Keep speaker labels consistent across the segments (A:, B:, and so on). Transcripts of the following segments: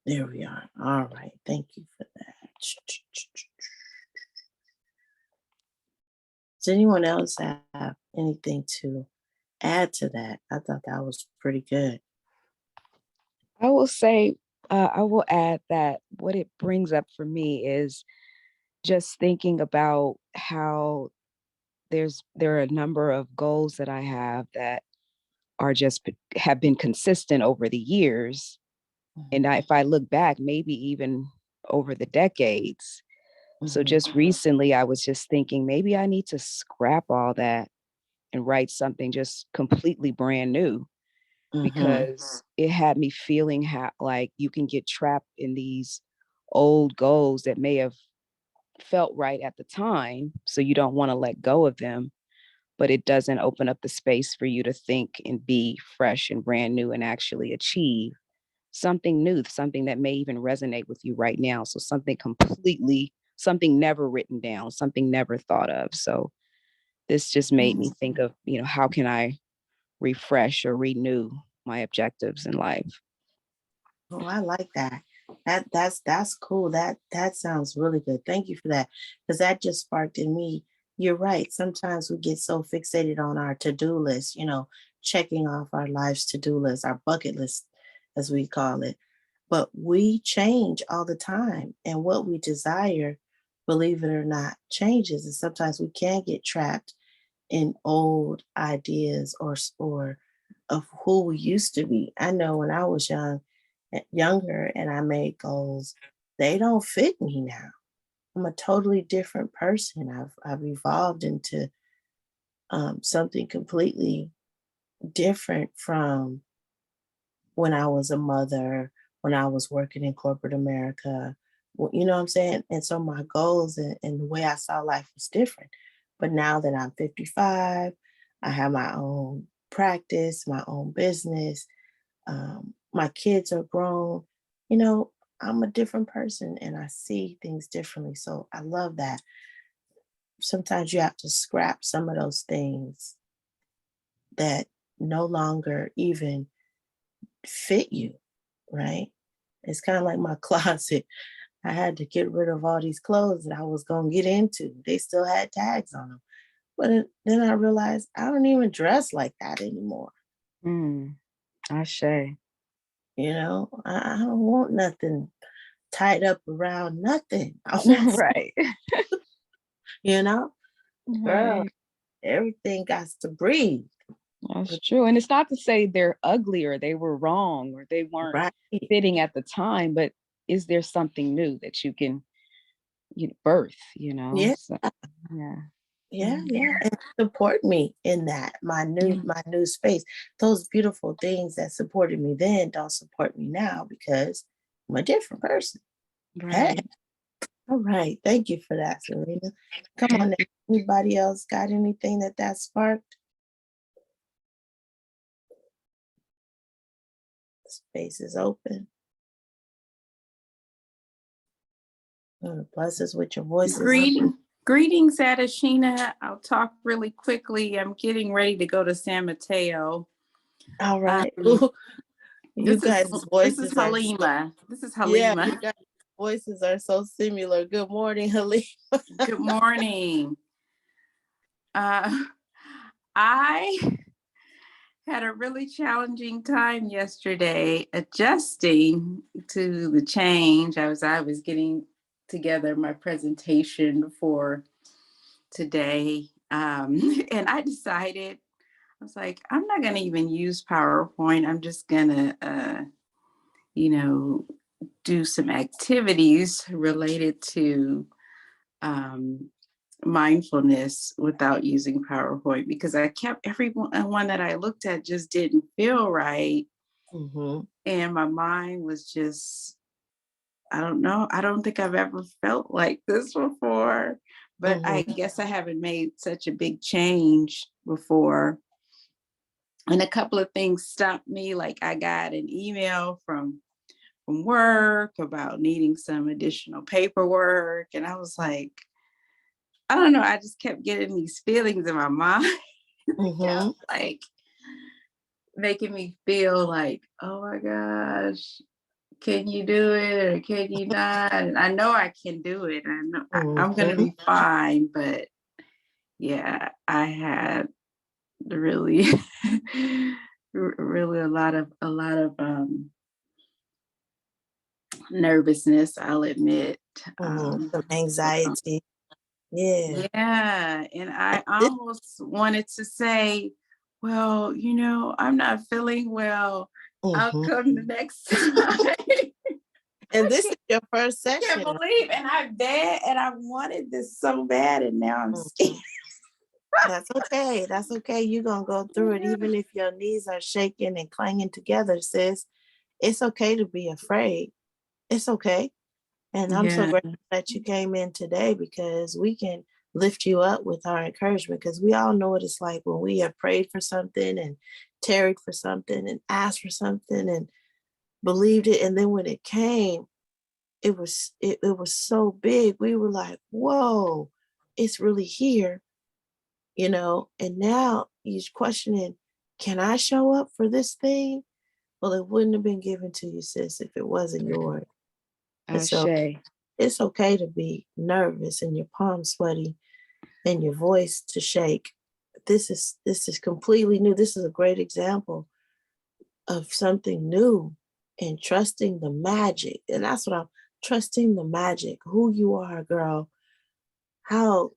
A: There we are. All right. Thank you for that. Does anyone else have anything to add to that? I thought that was pretty good.
B: I will say, I will add that what it brings up for me is just thinking about how there are a number of goals that I have that are have been consistent over the years. And
A: Mhm,
B: if I look back, maybe even over the decades. So
A: mhm,
B: just recently, I was just thinking maybe I need to scrap all that and write something just completely brand new,
A: mhm.
B: because it had me feeling like you can get trapped in these old goals that may have felt right at the time. So you don't want to let go of them, but it doesn't open up the space for you to think and be fresh and brand new and actually achieve something new, something that may even resonate with you right now. So something never written down, something never thought of. So this just made me think of, how can I refresh or renew my objectives in life?
A: Oh, I like that. That's cool. That sounds really good. Thank you for that. Because that just sparked in me. You're right. Sometimes we get so fixated on our to-do list, checking off our life's to-do list, our bucket list, as we call it. But we change all the time. And what we desire, believe it or not, changes. And sometimes we can get trapped in old ideas or of who we used to be. I know when I was younger and I made goals, they don't fit me now. I'm a totally different person. I've evolved into something completely different from when I was a mother, when I was working in corporate America. You know what I'm saying? And so my goals and the way I saw life was different. But now that I'm 55, I have my own practice, my own business. My kids are grown. You know, I'm a different person and I see things differently. So I love that. Sometimes you have to scrap some of those things that no longer even fit you, right? It's kind of like my closet. I had to get rid of all these clothes that I was going to get into. They still had tags on them. Then I realized I don't even dress like that anymore.
B: Mm, Ashe.
A: I don't want nothing tied up around nothing. I want,
B: Right.
A: you know, girl,
B: Right.
A: everything got to breathe.
B: That's true. And it's not to say they're ugly or they were wrong or they weren't
A: Right.
B: fitting at the time, but is there something new that you can, birth,
A: Yeah.
B: So, yeah.
A: Yeah,
B: Mhm.
A: yeah, and support me in that,
B: Yeah.
A: my new space. Those beautiful things that supported me then don't support me now because I'm a different person. Hey,
B: Right.
A: all right. Thank you for that, Serena. Come on now. Anybody else got anything that sparked? Space is open. Bless us with your voices.
C: Greetings, Adashina. I'll talk really quickly. I'm getting ready to go to San Mateo.
A: All right.
C: Um,
A: You guys'
C: this is
A: voices are so,
C: Halima. This is
A: yeah,
C: Halima.
A: you guys' voices are so similar. Good morning, Halima.
C: Good morning. Uh, I had a really challenging time yesterday adjusting to the change. I was getting together my presentation for today, and I decided I was like, I'm not going to even use PowerPoint. I'm just going to, you know, do some activities related to um, mindfulness without using PowerPoint because I kept everyone that I looked at just didn't feel right.
A: Mm-hmm.
C: And my mind was just, I don't know. I don't think I've ever felt like this before, but I
A: Mm-hmm.
C: guess I haven't made such a big change before. And a couple of things stopped me. Like I got an email from work about needing some additional paperwork. And I was like, I don't know, I just kept getting these feelings in my mind. They kept
A: Mm-hmm.
C: like making me feel like, oh my gosh, can you do it or can you not? And I know I can do it. I know I'm gonna
A: Mhm.
C: be fine, but yeah, I had really really a lot of nervousness, I'll admit.
A: Some anxiety. Yeah.
C: Yeah, and I
A: This
C: almost wanted to say, well, I'm not feeling well. I'll
A: mhm.
C: come the next time.
A: And
C: I
A: this
C: can't,
A: is your first
C: can't
A: session.
C: believe, and I bet, and I wanted this so bad, and now I'm scared.
A: Mhm. That's okay. That's okay. You're gonna go through it, even if your knees are shaking and clanging together, sis. It's okay to be afraid. It's okay. And I'm so
C: Yeah,
A: grateful that you came in today because we can lift you up with our encouragement because we all know what it's like when we have prayed for something and tarried for something and asked for something and believed it. And then when it came, it was so big. We were like, whoa, it's really here, and now you're questioning, can I show up for this thing? Well, it wouldn't have been given to you, sis, if it wasn't yours. And so
B: Ashe.
A: it's okay to be nervous and your palms sweaty and your voice to shake. This is completely new. This is a great example of something new and trusting the magic. And that's what I'm trusting the magic, who you are, girl. How,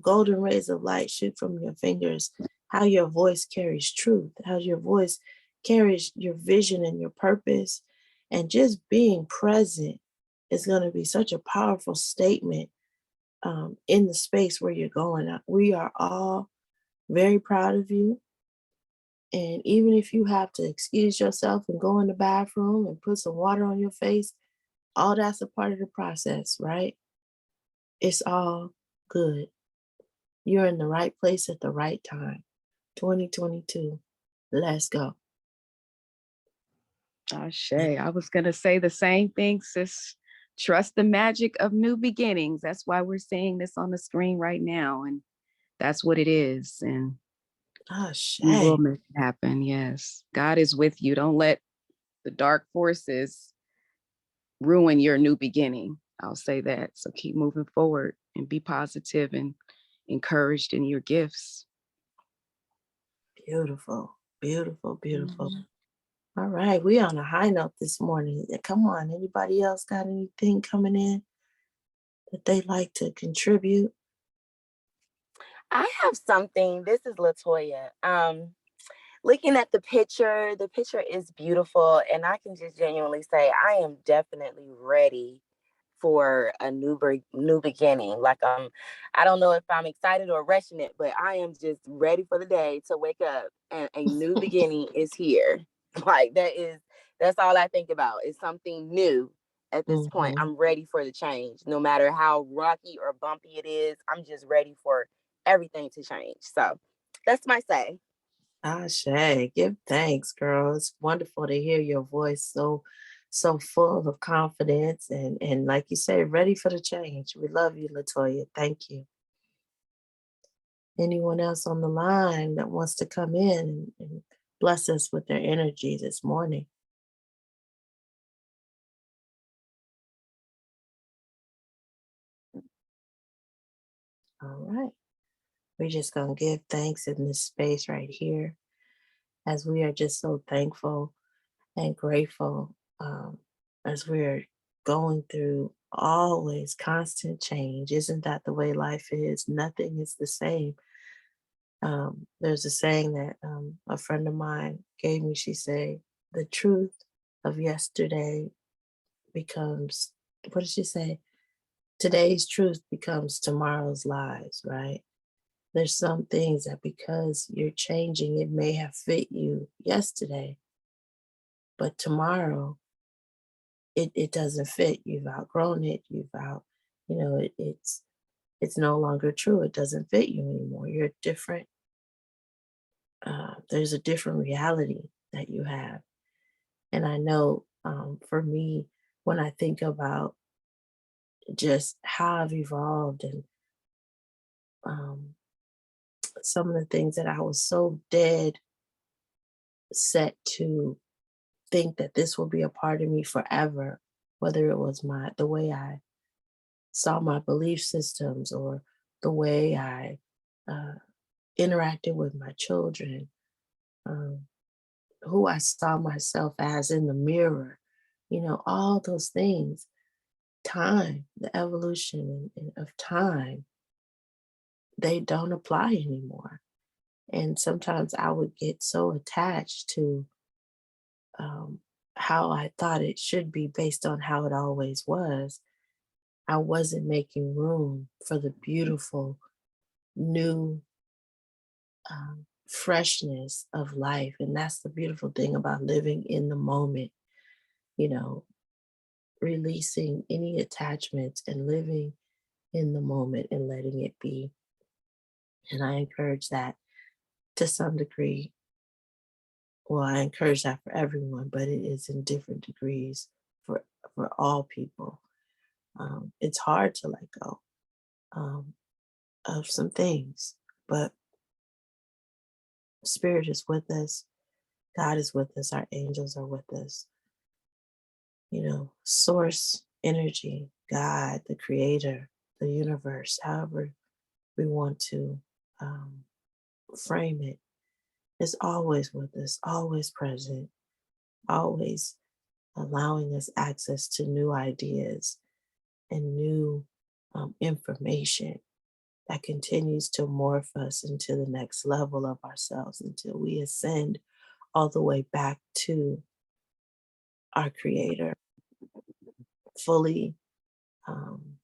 A: golden rays of light shoot from your fingers, how your voice carries truth, how your voice carries your vision and your purpose. And just being present is going to be such a powerful statement in the space where you're going. We are all very proud of you. And even if you have to excuse yourself and go in the bathroom and put some water on your face, all that's a part of the process, right? It's all good. You're in the right place at the right time. 2022. Let's go.
B: Ashe. I was gonna say the same thing, sis. Trust the magic of new beginnings. That's why we're seeing this on the screen right now. And that's what it is. And
A: Oh,
B: you will
A: Shay.
B: make it happen. Yes. God is with you. Don't let the dark forces ruin your new beginning. I'll say that. So keep moving forward and be positive and encouraged in your gifts.
A: Beautiful. Beautiful. Beautiful.
B: Mhm.
A: All right. We on a high note this morning. Come on. Anybody else got anything coming in that they like to contribute?
D: I have something. This is Latoya. Looking at the picture is beautiful, and I can just genuinely say I am definitely ready for a new beginning. Like I don't know if I'm excited or rushing it, but I am just ready for the day to wake up and a new beginning is here. Like that's all I think about is something new. At this point,
A: Mhm.
D: I'm ready for the change. No matter how rocky or bumpy it is, I'm just ready for everything to change. So that's my say.
A: Shay, give thanks, girl. It's wonderful to hear your voice so full of confidence and like you say, ready for the change. We love you, Latoya. Thank you. Anyone else on the line that wants to come in and bless us with their energy this morning? All right. We're just going to give thanks in this space right here as we are just so thankful and grateful as we're going through always constant change. Isn't that the way life is? Nothing is the same. There's a saying that a friend of mine gave me. She said, the truth of yesterday becomes, what did she say? Today's truth becomes tomorrow's lies, right? There's some things that because you're changing, it may have fit you yesterday, but tomorrow it doesn't fit. You've outgrown it. It's no longer true. It doesn't fit you anymore. You're different. There's a different reality that you have. And I know for me, when I think about just how I've evolved and um, some of the things that I was so dead set to think that this will be a part of me forever, whether it was the way I saw my belief systems or the way I uh, interacted with my children, um, who I saw myself as in the mirror, all those things. Time, the evolution of time, they don't apply anymore. And sometimes I would get so attached to um, how I thought it should be based on how it always was. I wasn't making room for the beautiful new freshness of life. And that's the beautiful thing about living in the moment, you know, releasing any attachments and living in the moment and letting it be. And I encourage that to some degree. Well, I encourage that for everyone, but it is in different degrees for all people. It's hard to let go um, of some things, but Spirit is with us. God is with us. Our angels are with us. Source energy, God, the Creator, the universe, however we want to um, frame it, is always with us, always present, always allowing us access to new ideas and new information that continues to morph us into the next level of ourselves until we ascend all the way back to our Creator, fully um,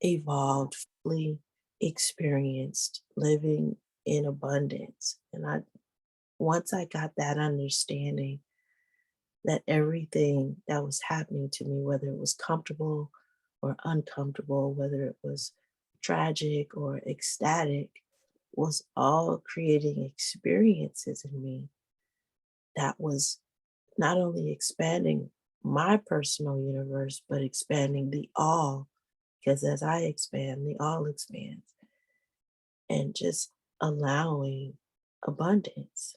A: evolved, fully experienced, living in abundance. And once I got that understanding that everything that was happening to me, whether it was comfortable or uncomfortable, whether it was tragic or ecstatic, was all creating experiences in me that was not only expanding my personal universe, but expanding the all. Because as I expand, the all expands. And just allowing abundance,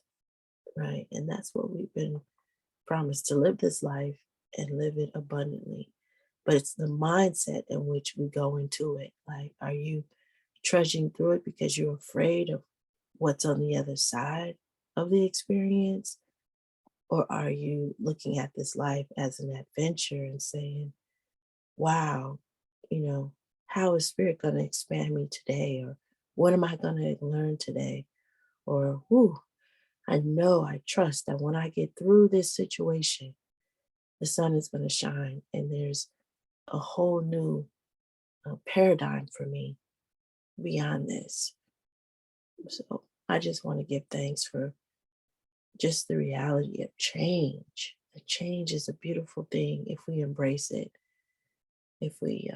A: right? And that's what we've been promised, to live this life and live it abundantly. But it's the mindset in which we go into it. Like, are you trudging through it because you're afraid of what's on the other side of the experience? Or are you looking at this life as an adventure and saying, wow, how is Spirit going to expand me today? Or what am I going to learn today? Or, whoo, I trust that when I get through this situation, the sun is going to shine and there's a whole new paradigm for me beyond this. So I just want to give thanks for just the reality of change. The change is a beautiful thing if we embrace it, if we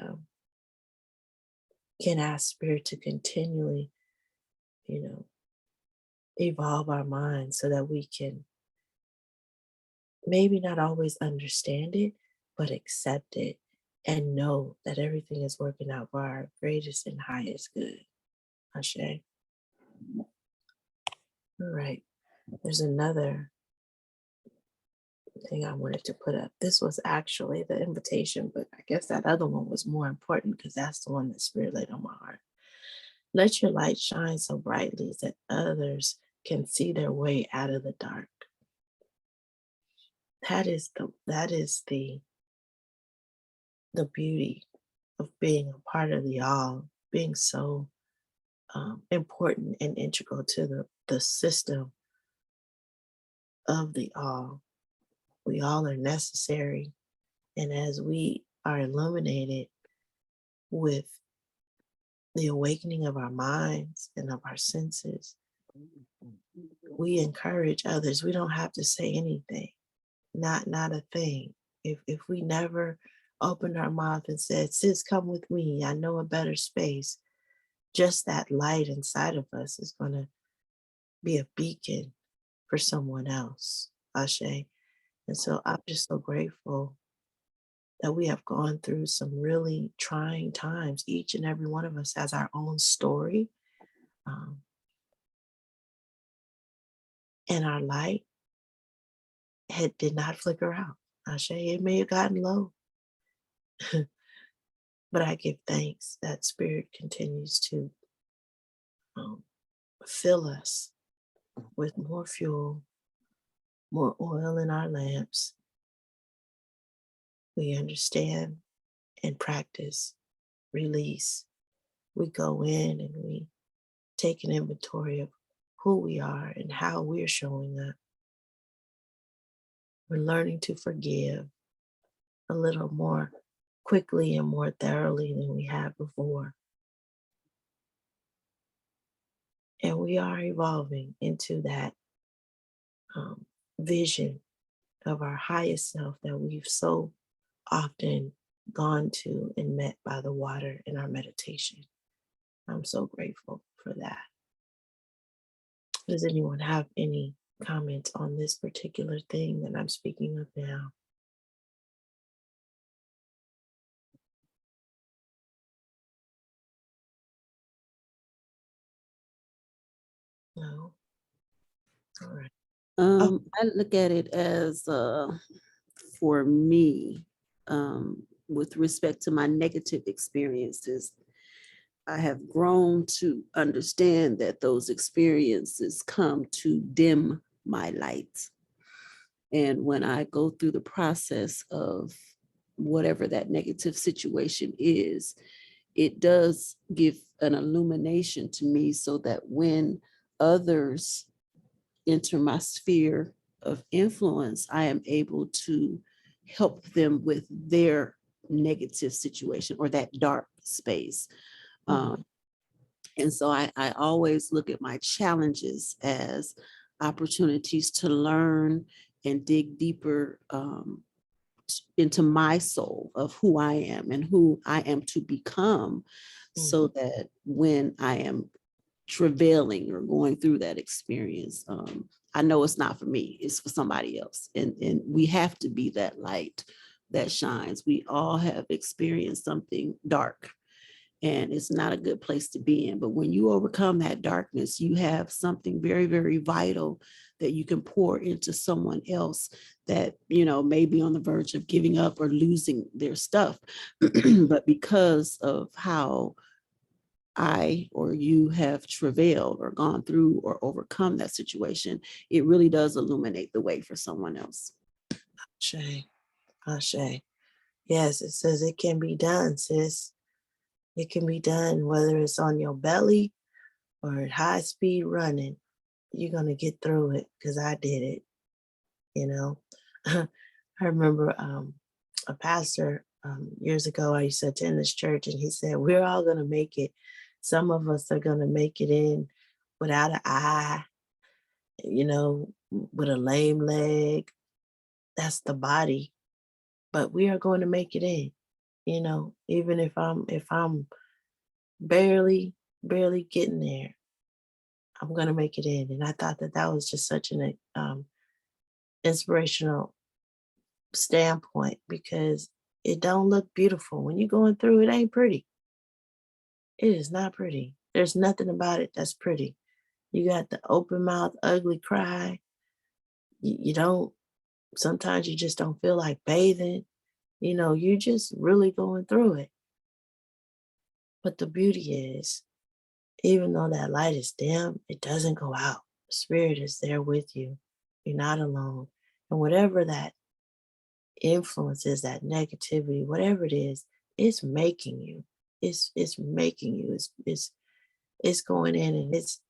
A: can ask Spirit to continually, you know, evolve our minds so that we can maybe not always understand it, but accept it and know that everything is working out for our greatest and highest good. Ashe. All right. There's another thing I wanted to put up. This was actually the invitation, but I guess that other one was more important because that's the one that Spirit laid on my heart. Let your light shine so brightly that others can see their way out of the dark. That is the beauty of being a part of the all, being so important and integral to the system of the all. We all are necessary. And as we are illuminated with the awakening of our minds and of our senses, we encourage others. We don't have to say anything, not a thing. If we never opened our mouth and said, sis, come with me, I know a better space, just that light inside of us is going to be a beacon for someone else. Ashe. And so I'm just so grateful that we have gone through some really trying times. Each and every one of us has our own story. And our light it did not flicker out. Ashe, it may have gotten low, but I give thanks that Spirit continues to um, fill us with more fuel, more oil in our lamps. We understand and practice, release. We go in and we take an inventory of who we are and how we're showing up. We're learning to forgive a little more quickly and more thoroughly than we have before. And we are evolving into that vision of our highest self that we've so often gone to and met by the water in our meditation. I'm so grateful for that. Does anyone have any comments on this particular thing that I'm speaking of now? No? All right.
E: I look at it as for me, with respect to my negative experiences, I have grown to understand that those experiences come to dim my light. And when I go through the process of whatever that negative situation is, it does give an illumination to me so that when others enter my sphere of influence, I am able to help them with their negative situation or that dark space. And so I always look at my challenges as opportunities to learn and dig deeper into my soul of who I am and who I am to become, so that when I am travailing or going through that experience, I know it's not for me, it's for somebody else. And we have to be that light that shines. We all have experienced something dark, and it's not a good place to be in. But when you overcome that darkness, you have something very, very vital that you can pour into someone else that, may be on the verge of giving up or losing their stuff. But because of how I or you have travailed or gone through or overcome that situation, it really does illuminate the way for someone else.
A: Ashe. Ashe. Yes, it says it can be done, sis. It can be done whether it's on your belly or at high speed running. You're going to get through it because I did it. I remember a pastor years ago, I used to attend this church, and he said, we're all going to make it. Some of us are going to make it in without an eye, with a lame leg. That's the body. But we are going to make it in, even if I'm barely getting there, I'm going to make it in. And I thought that was just such an inspirational standpoint, because it don't look beautiful. When you're going through, it ain't pretty. It is not pretty. There's nothing about it that's pretty. You got the open mouth, ugly cry. You don't, sometimes you just don't feel like bathing. You just really going through it. But the beauty is, even though that light is dim, it doesn't go out. Spirit is there with you. You're not alone. And whatever that influence is, that negativity, whatever it is, it's making you. It's making you. It's going in and it's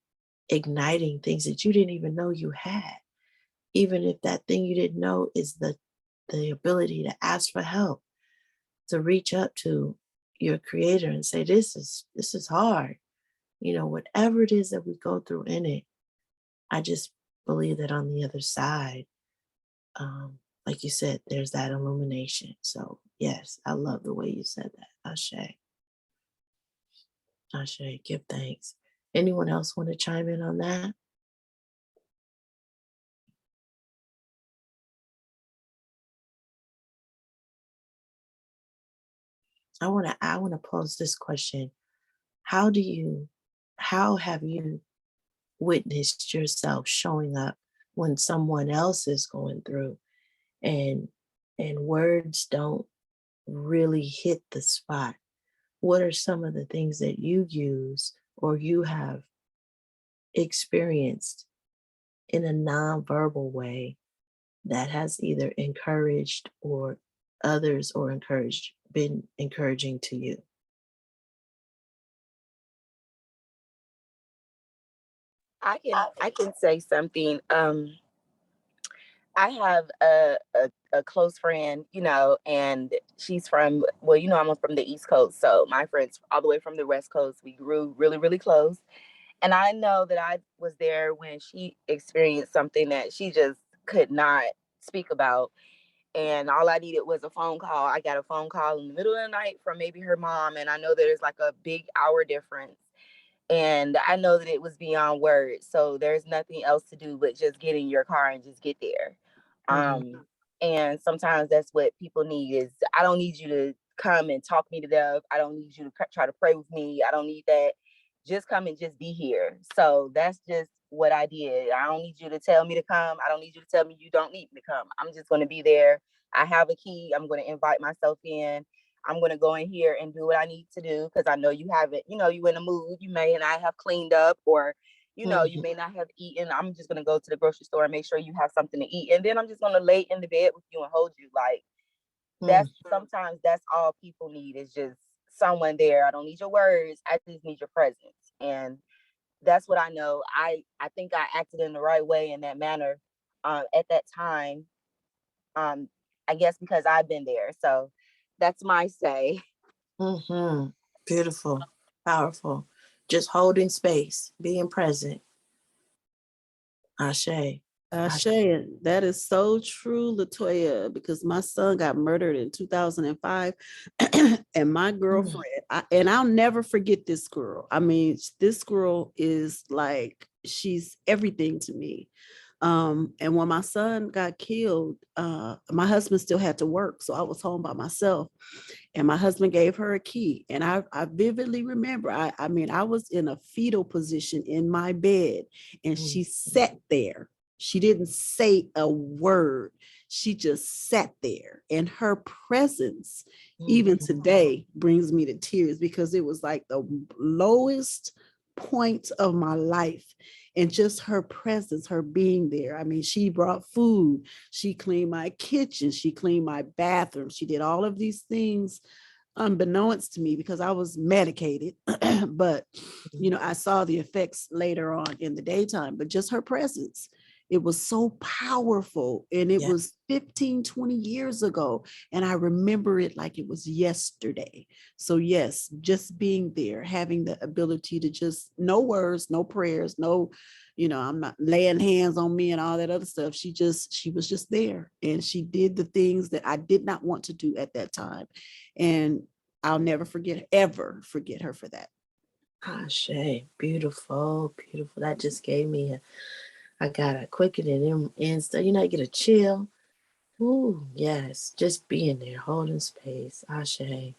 A: igniting things that you didn't even know you had. Even if that thing you didn't know is the ability to ask for help, to reach up to your creator and say, this is hard. Whatever it is that we go through in it, I just believe that on the other side, like you said, there's that illumination. So yes, I love the way you said that. Ashe. Ashe, give thanks. Anyone else want to chime in on that? I want to pose this question. How have you witnessed yourself showing up when someone else is going through and words don't really hit the spot. What are some of the things that you use or you have experienced in a nonverbal way that has either encouraged or others or been encouraging to you?
D: I can say something. I have a close friend, and she's from, well, I'm from the East Coast. So my friends all the way from the West Coast, we grew really, really close. And I know that I was there when she experienced something that she just could not speak about. And all I needed was a phone call. I got a phone call in the middle of the night from maybe her mom. And I know there's like a big hour difference. And I know that it was beyond words. So there's nothing else to do but just get in your car and just get there.
A: Mhm.
D: And sometimes that's what people need is, I don't need you to come and talk me to death. I don't need you to try to pray with me. I don't need that. Just come and just be here. So that's just what I did. I don't need you to tell me to come. I don't need you to tell me you don't need me to come. I'm just going to be there. I have a key. I'm going to invite myself in. I'm going to go in here and do what I need to do because I know you haven't, you in a mood. You may not have cleaned up, or, you
A: Mhm.
D: may not have eaten. I'm just going to go to the grocery store and make sure you have something to eat. And then I'm just going to lay in the bed with you and hold you. Like,
A: Mm.
D: sometimes that's all people need is just someone there. I don't need your words. I just need your presence. And that's what I know. I think I acted in the right way in that manner at that time. Um, I guess because I've been there. So that's my say.
A: Mhm. Beautiful, powerful. Just holding space, being present. Ashe. Ashe.
E: Ashe, that is so true, Latoya, because my son got murdered in 2005. And my girlfriend, and I'll never forget this girl. I mean, this girl is like, she's everything to me. And when my son got killed, my husband still had to work. So I was home by myself, and my husband gave her a key. And I vividly remember, I mean, I was in a fetal position in my bed, and she sat there. She didn't say a word. She just sat there. And her presence, even today, brings me to tears because it was like the lowest point of my life. And just her presence, her being there. I mean, she brought food, she cleaned my kitchen, she cleaned my bathroom, she did all of these things unbeknownst to me because I was medicated. But, I saw the effects later on in the daytime, but just her presence, it was so powerful. And it
A: Yeah.
E: was 15, 20 years ago. And I remember it like it was yesterday. So yes, just being there, having the ability to just, no words, no prayers, no, I'm not laying hands on me and all that other stuff. She was just there, and she did the things that I did not want to do at that time. And I'll never ever forget her for that.
A: Ashe. Beautiful, beautiful. That just gave me I got a quickening in stuff. I get a chill. Ooh, yes. Just being there, holding space. Ashe.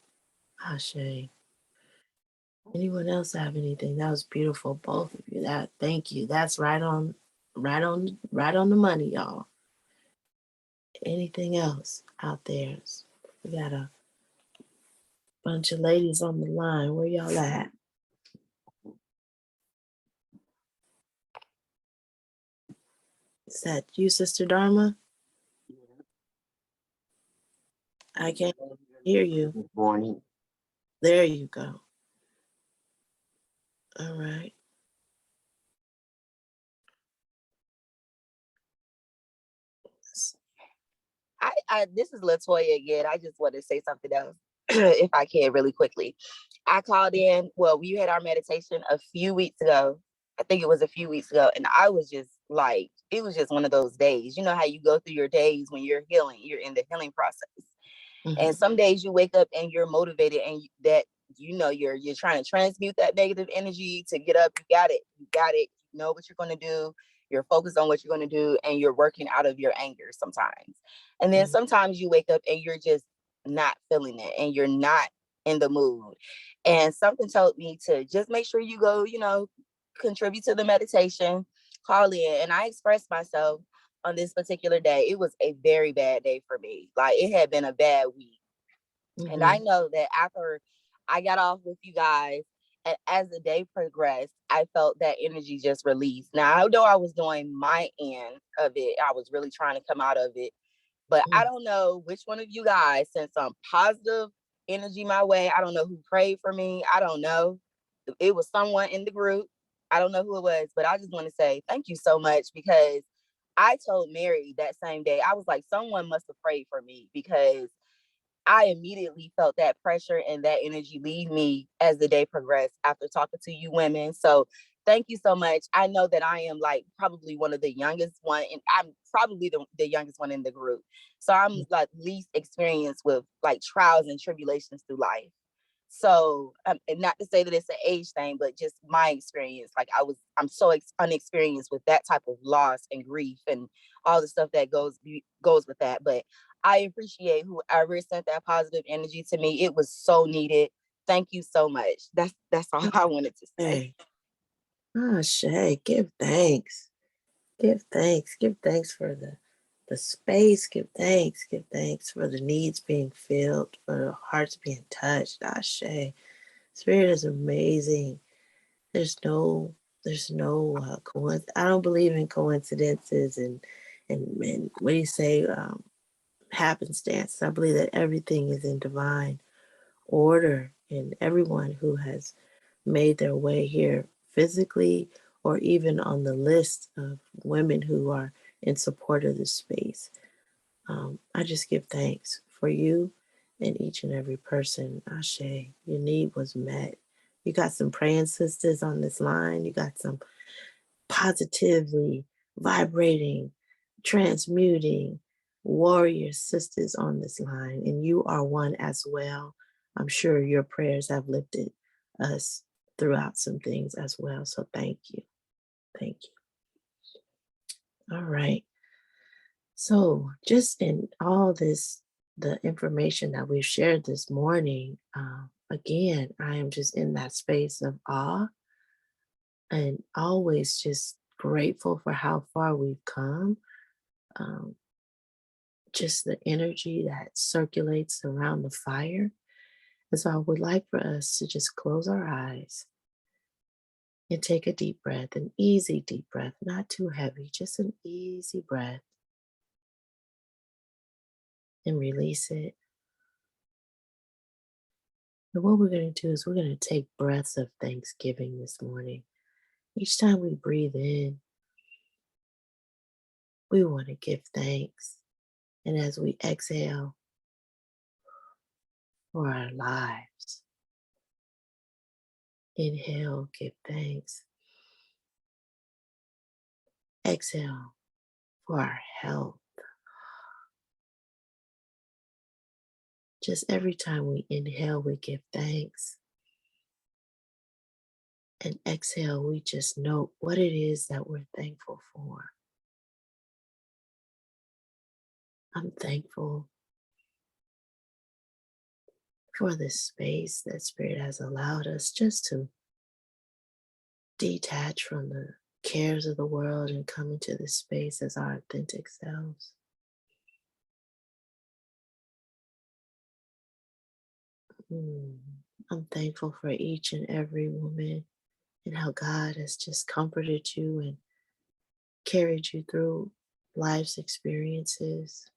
A: Ashe. Anyone else have anything? That was beautiful. Both of you. Thank you. That's right on the money, y'all. Anything else out there? We got a bunch of ladies on the line. Where y'all at? Is that you, Sister Dharma? I can't hear you.
F: Good morning.
A: There you go. All right.
D: This is Latoya again. I just want to say something else, if I can, really quickly. I called in. Well, we had our meditation a few weeks ago. I think it was a few weeks ago, and I was just like, it was just one of those days. You know how you go through your days when you're healing, you're in the healing process, and some days you wake up and you're motivated, and you're trying to transmute that negative energy to get up. You got it. You know what you're going to do. You're focused on what you're going to do, and you're working out of your anger sometimes. And then sometimes you wake up and you're just not feeling it, and you're not in the mood. And something told me to just make sure you go, contribute to the meditation, call in. And I expressed myself. on this particular day, it was a very bad day for me. Like, it had been a bad week. And I know that after I got off with you guys, and as the day progressed, I felt that energy just released. Now, I know I was doing my end of it. I was really trying to come out of it. But I don't know which one of you guys sent some positive energy my way. I don't know who prayed for me. I don't know. It was someone in the group. I don't know who it was, but I just want to say thank you so much, because I told Mary that same day, I was like, someone must have prayed for me, because I immediately felt that pressure and that energy leave me as the day progressed after talking to you women. So thank you so much. I know that I am like probably one of the youngest one, and I'm probably the youngest one in the group. So I'm like least experienced with like trials and tribulations through life. So, and not to say that it's an age thing, but just my experience. Like I'm so unexperienced with that type of loss and grief and all the stuff that goes with that. But I appreciate whoever sent that positive energy to me. It was so needed. Thank you so much. That's all I wanted to say.
A: Oh, Shay, give thanks. Give thanks. Give thanks for the space. Give thanks. Give thanks for the needs being filled, for the hearts being touched. Ah, Shay, Spirit is amazing. There's no coincidence. I don't believe in coincidences and what do you say, happenstance. I believe that everything is in divine order, and everyone who has made their way here physically or even on the list of women who are in support of this space. I just give thanks for you and each and every person. Ashe, your need was met. You got some praying sisters on this line. You got some positively vibrating, transmuting warrior sisters on this line, and you are one as well. I'm sure your prayers have lifted us throughout some things as well. So thank you. Thank you. All right. So, just in all this, the information that we've shared this morning, again, I am just in that space of awe and always just grateful for how far we've come. Um, just the energy that circulates around the fire. And so, I would like for us to just close our eyes and take a deep breath, an easy deep breath, not too heavy, just an easy breath, and release it. And what we're going to do is we're going to take breaths of thanksgiving this morning. Each time we breathe in, we want to give thanks. And as we exhale for our lives, inhale, give thanks. Exhale for our health. Just every time we inhale, we give thanks. And exhale, we just note what it is that we're thankful for. I'm thankful for this space that Spirit has allowed us just to detach from the cares of the world and come into this space as our authentic selves. I'm thankful for each and every woman and how God has just comforted you and carried you through life's experiences.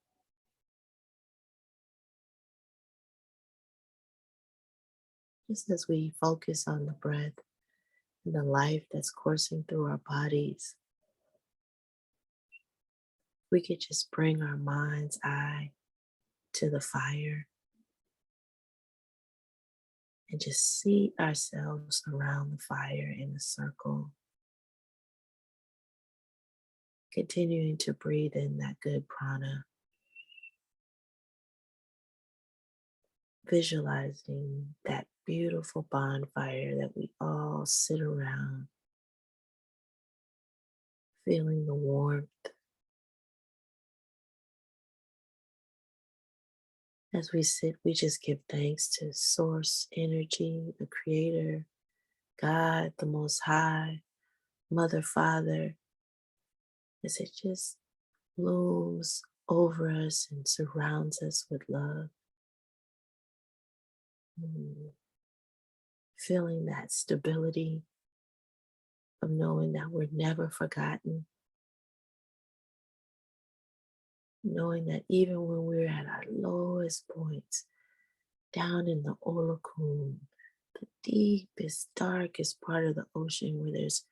A: Just as we focus on the breath and the life that's coursing through our bodies, we could just bring our mind's eye to the fire and just see ourselves around the fire in a circle, continuing to breathe in that good prana, visualizing that beautiful bonfire that we all sit around, feeling the warmth. As we sit, we just give thanks to Source Energy, the Creator, God, the Most High, Mother, Father, as it just looms over us and surrounds us with love. Mm. Feeling that stability of knowing that we're never forgotten, knowing that even when we're at our lowest points, down in the Olokun, the deepest, darkest part of the ocean where there's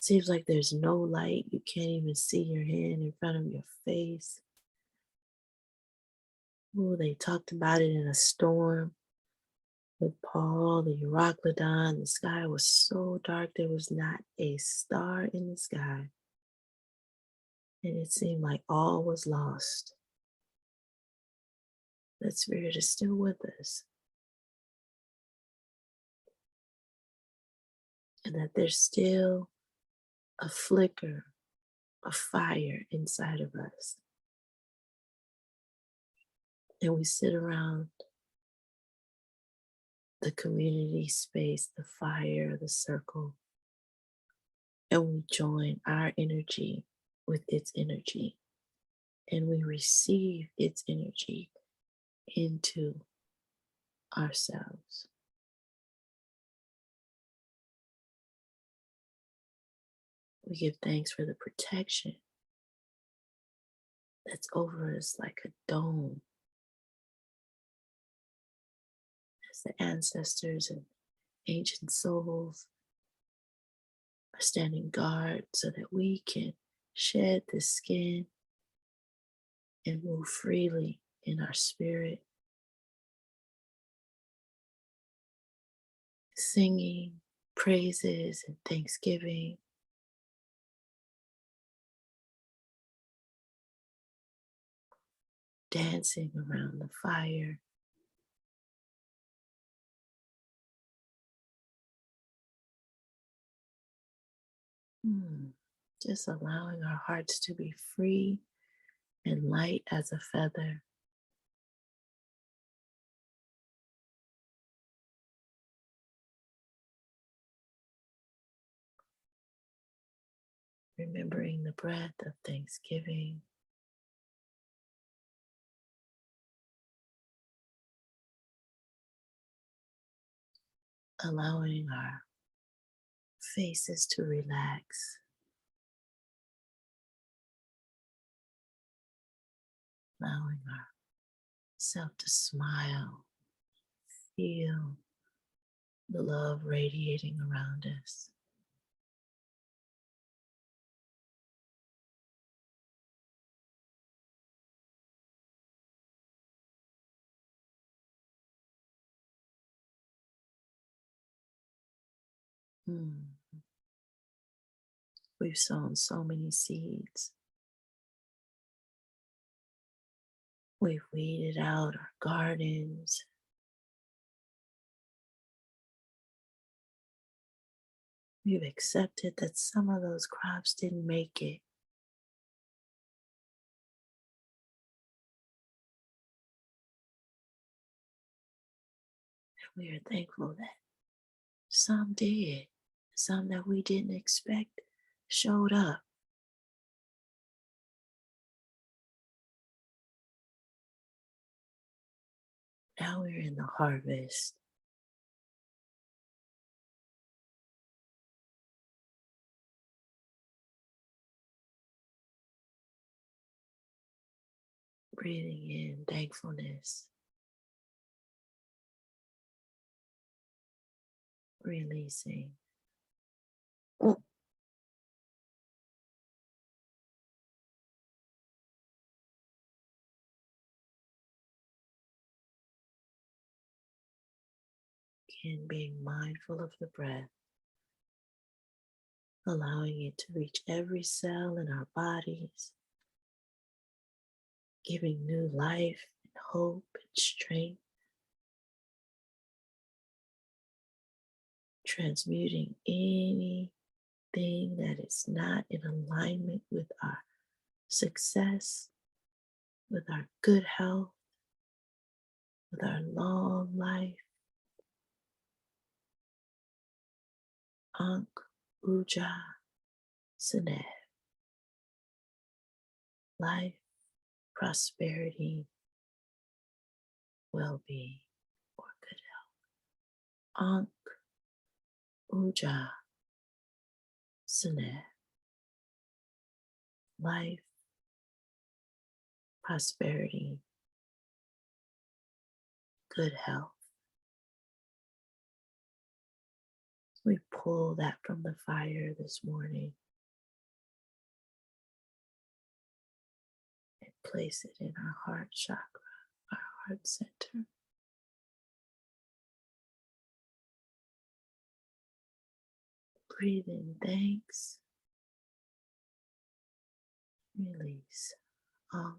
A: seems like there's no light, you can't even see your hand in front of your face. Oh, they talked about it in a storm with Paul, the Euroclydon. The sky was so dark, there was not a star in the sky. And it seemed like all was lost. That spirit is still with us. And that there's still a flicker of fire inside of us. And we sit around the community space, the fire, the circle, and we join our energy with its energy, and we receive its energy into ourselves. We give thanks for the protection that's over us like a dome, as the ancestors and ancient souls are standing guard so that we can shed the skin and move freely in our spirit, singing praises and thanksgiving, dancing around the fire, just allowing our hearts to be free and light as a feather. Remembering the breath of thanksgiving, allowing our faces to relax, allowing ourselves to smile, feel the love radiating around us. We've sown so many seeds. We've weeded out our gardens. We've accepted that some of those crops didn't make it. We are thankful that some did, some that we didn't expect showed up. Now we're in the harvest. Breathing in thankfulness, releasing. Again, being mindful of the breath, allowing it to reach every cell in our bodies, giving new life and hope and strength, transmuting anything that is not in alignment with our success, with our good health, with our long life. Ankh Uja Senev. life, prosperity, well-being, or good health. Ankh, Uja, Sunet, life, prosperity, good health. We pull that from the fire this morning and place it in our heart chakra, our heart center. Breathe in thanks, release. Ankh,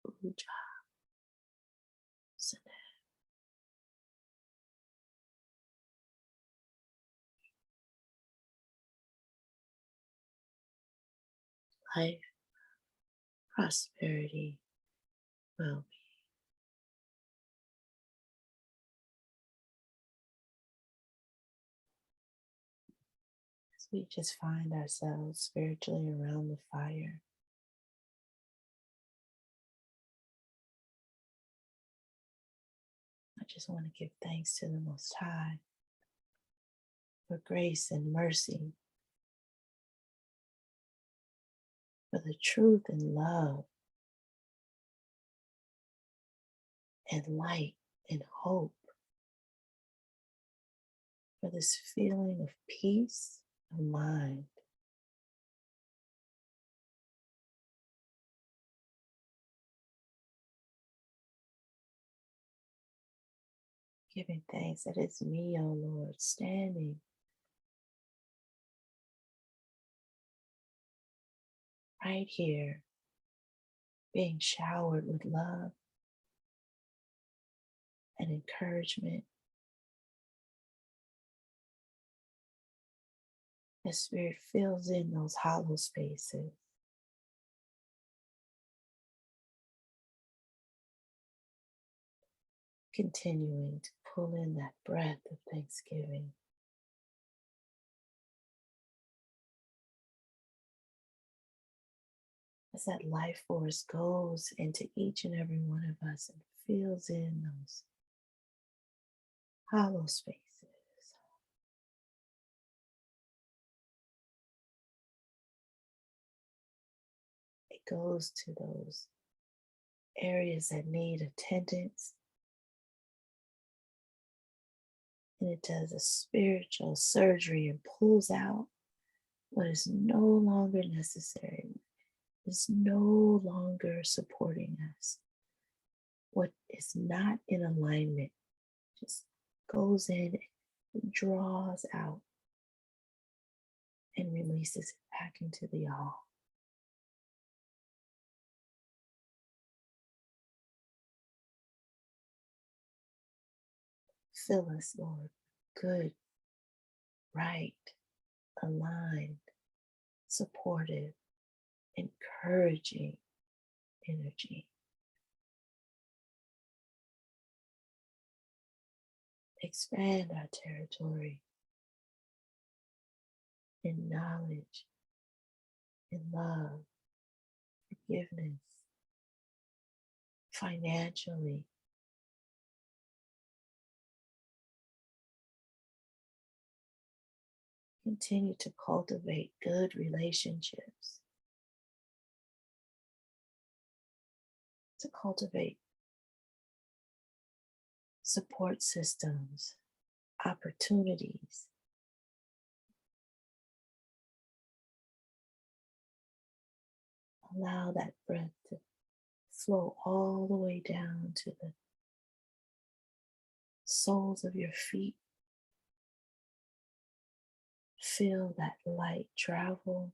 A: Uja, Sunet. Life, prosperity, well-being. As we just find ourselves spiritually around the fire, I just want to give thanks to the Most High for grace and mercy, for the truth and love and light and hope, for this feeling of peace of mind. Giving thanks that it's me, O Lord, standing right here, being showered with love and encouragement. The Spirit fills in those hollow spaces, continuing to pull in that breath of thanksgiving. As that life force goes into each and every one of us and fills in those hollow spaces. It goes to those areas that need attendance, and it does a spiritual surgery and pulls out what is no longer necessary, is no longer supporting us. What is not in alignment just goes in and draws out and releases it back into the all. Fill us, Lord, good, right, aligned, supportive, encouraging energy. Expand our territory in knowledge, in love, forgiveness, financially. Continue to cultivate good relationships, to cultivate support systems, opportunities. Allow that breath to flow all the way down to the soles of your feet. Feel that light travel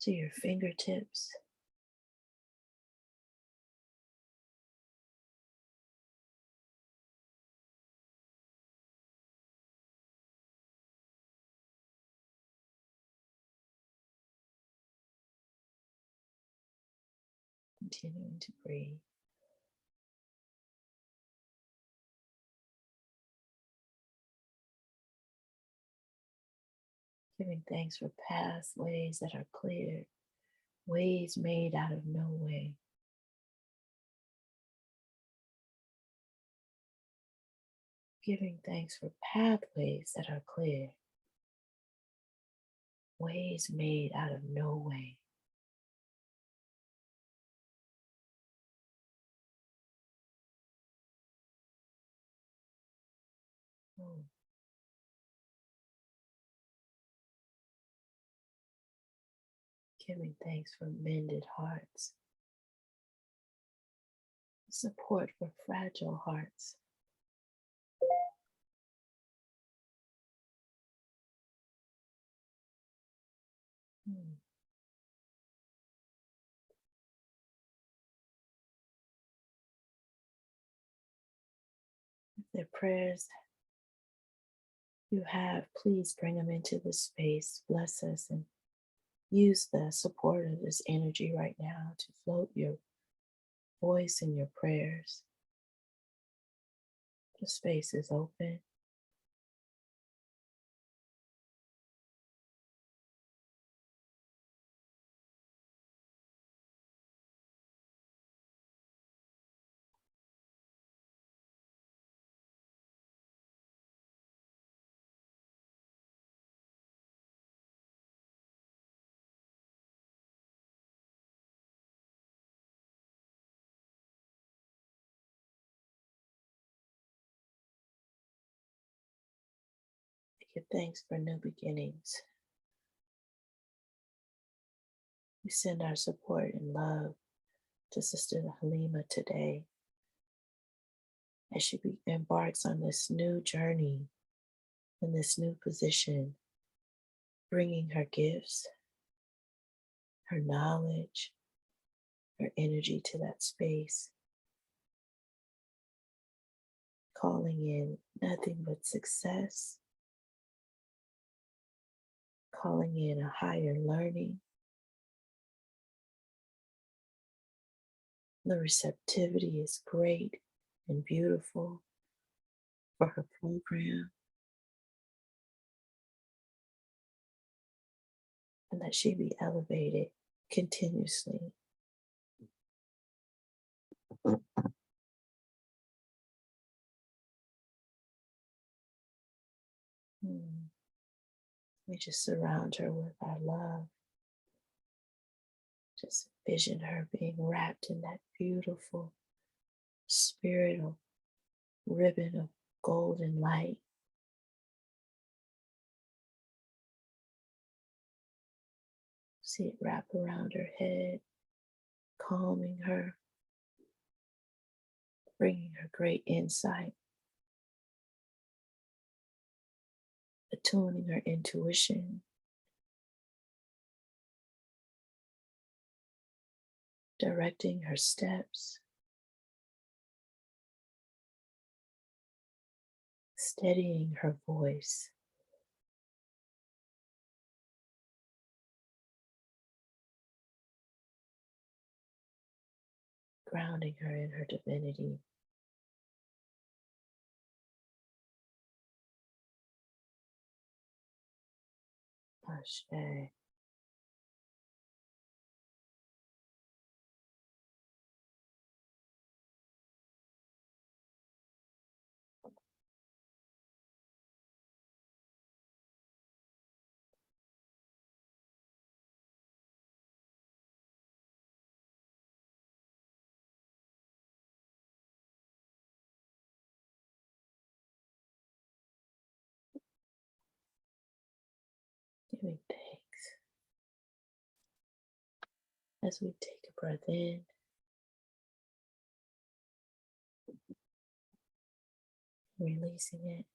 A: to your fingertips. Continuing to breathe. Giving thanks for pathways that are cleared, ways made out of no way. Giving thanks for pathways that are clear, ways made out of no way. Mm. Giving thanks for mended hearts, support for fragile hearts. Mm. If there are prayers you have, please bring them into this space. Bless us and use the support of this energy right now to float your voice and your prayers. The space is open. Give thanks for new beginnings. We send our support and love to Sister Halima today as she embarks on this new journey in this new position, bringing her gifts, her knowledge, her energy to that space, calling in nothing but success, calling in a higher learning. The receptivity is great and beautiful for her program, and that she be elevated continuously. Hmm. We just surround her with our love. Just envision her being wrapped in that beautiful spiritual ribbon of golden light. See it wrap around her head, calming her, bringing her great insight, attuning her intuition, directing her steps, steadying her voice, grounding her in her divinity. Ashe. Giving thanks as we take a breath in, releasing it.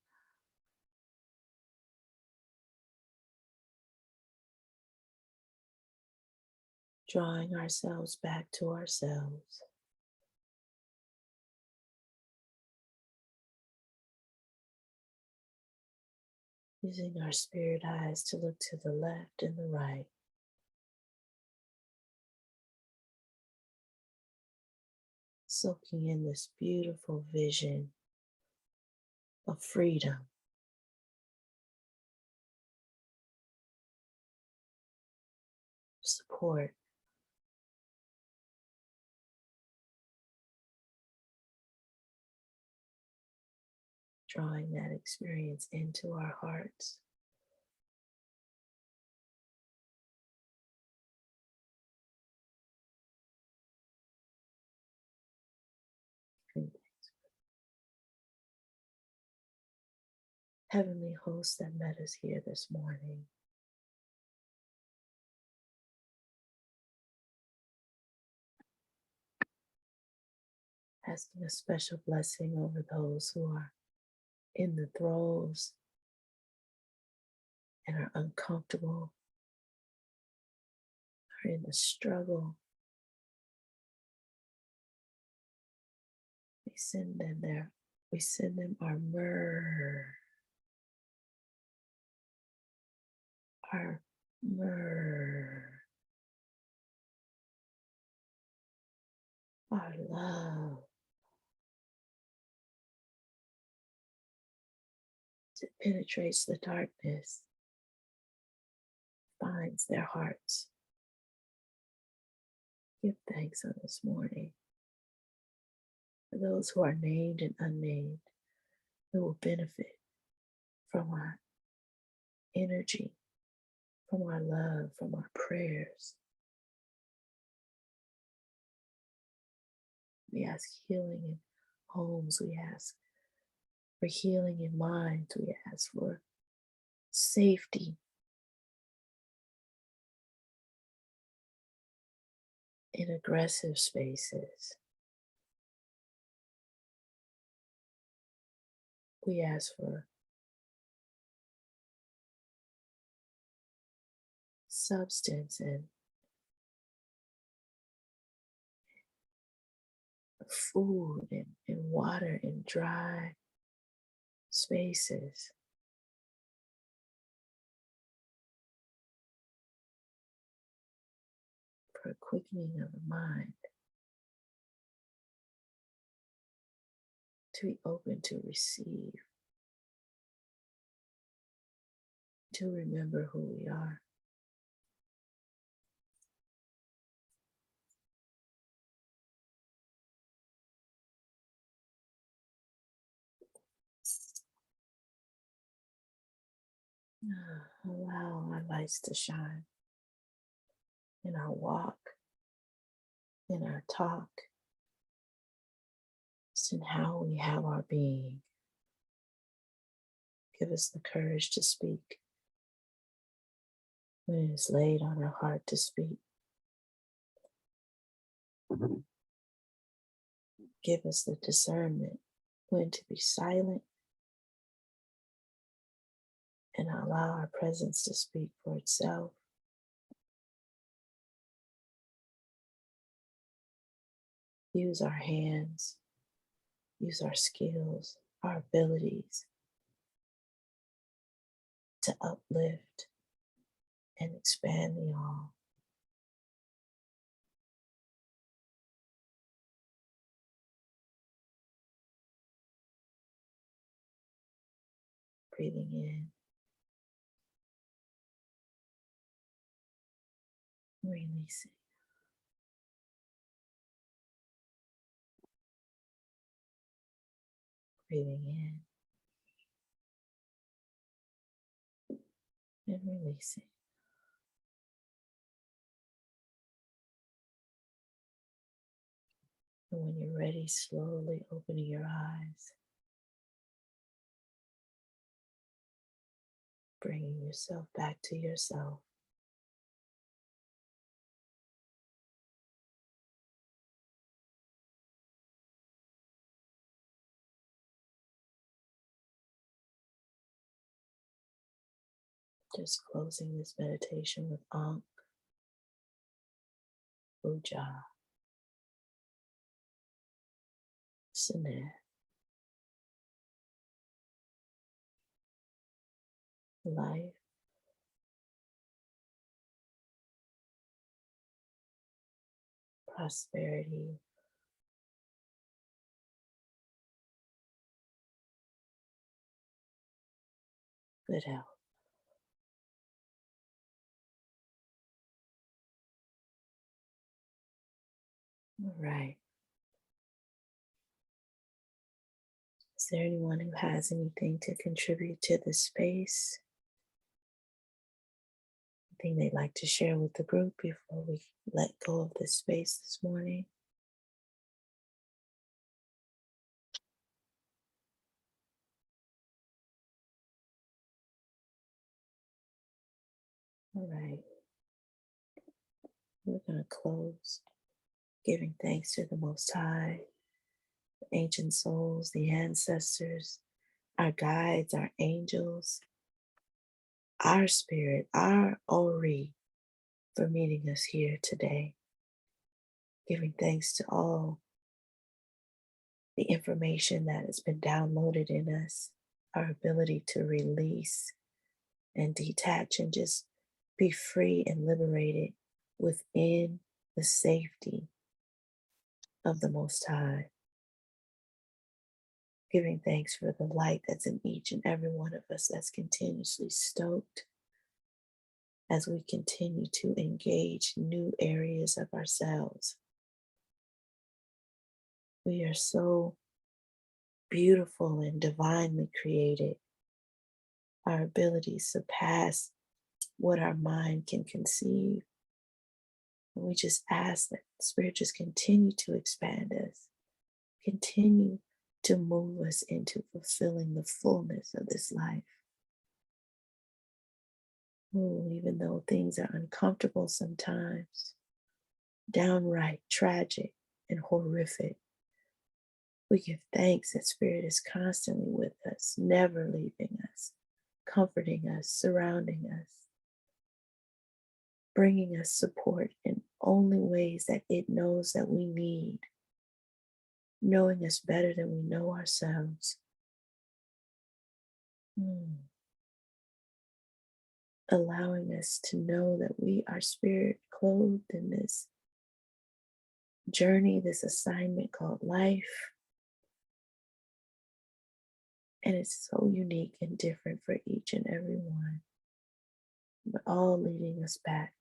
A: Drawing ourselves back to ourselves. Using our spirit eyes to look to the left and the right. Soaking in this beautiful vision of freedom, support. Drawing that experience into our hearts. Heavenly host that met us here this morning. Asking a special blessing over those who are in the throes and are uncomfortable, are in the struggle. We send them our myrrh, our myrrh, our love. It penetrates the darkness, finds their hearts. Give thanks on this morning for those who are named and unnamed, who will benefit from our energy, from our love, from our prayers. We ask healing in homes. We ask for healing in minds. We ask for safety in aggressive spaces. We ask for substance and food and water in dry spaces. For a quickening of the mind, to be open to receive, to remember who we are. Allow our lights to shine in our walk, in our talk, just in how we have our being. Give us the courage to speak when it is laid on our heart to speak. Give us the discernment when to be silent and allow our presence to speak for itself. Use our hands, use our skills, our abilities to uplift and expand the all. Breathing in, releasing. Breathing in and releasing. And when you're ready, slowly opening your eyes, bringing yourself back to yourself. Just closing this meditation with Ankh, Puja, Sineh, life, prosperity, good health. All right. Is there anyone who has anything to contribute to the space? Anything they'd like to share with the group before we let go of this space this morning? All right. We're going to close giving thanks to the Most High, the ancient souls, the ancestors, our guides, our angels, our spirit, our Ori, for meeting us here today. Giving thanks to all the information that has been downloaded in us, our ability to release and detach and just be free and liberated within the safety of the Most High. Giving thanks for the light that's in each and every one of us that's continuously stoked as we continue to engage new areas of ourselves. We are so beautiful and divinely created. Our abilities surpass what our mind can conceive. And we just ask that Spirit just continue to expand us, continue to move us into fulfilling the fullness of this life. Oh, even though things are uncomfortable sometimes, downright tragic and horrific, we give thanks that Spirit is constantly with us, never leaving us, comforting us, surrounding us, bringing us support in only ways that it knows that we need, knowing us better than we know ourselves. Allowing us to know that we are spirit clothed in this journey, this assignment called life. And it's so unique and different for each and every one, but all leading us back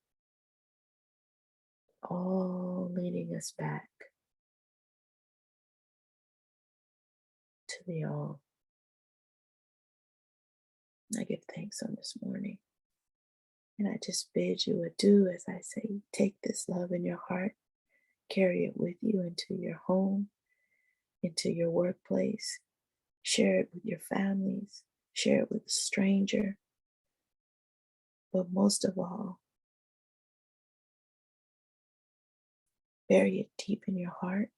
A: to the all. I give thanks on this morning. And I just bid you adieu as I say, take this love in your heart, carry it with you into your home, into your workplace, share it with your families, share it with a stranger. But most of all, bury it deep in your heart.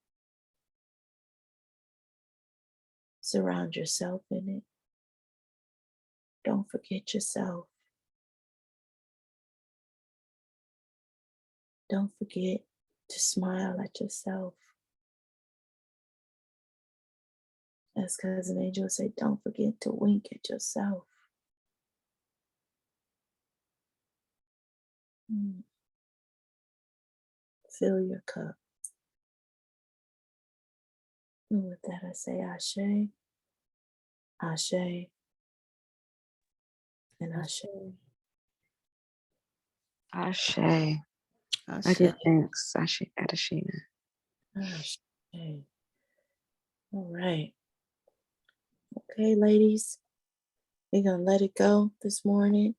A: Surround yourself in it. Don't forget yourself. Don't forget to smile at yourself. As Cousin Angel said, don't forget to wink at yourself. Fill your cup. And with that, I say Ashe, Ashe, and Ashe.
B: Ashe. I
E: Ashe.
B: give thanks. Ashe, Adashina.
A: Ashe. All right. Okay, ladies, we're going to let it go this morning.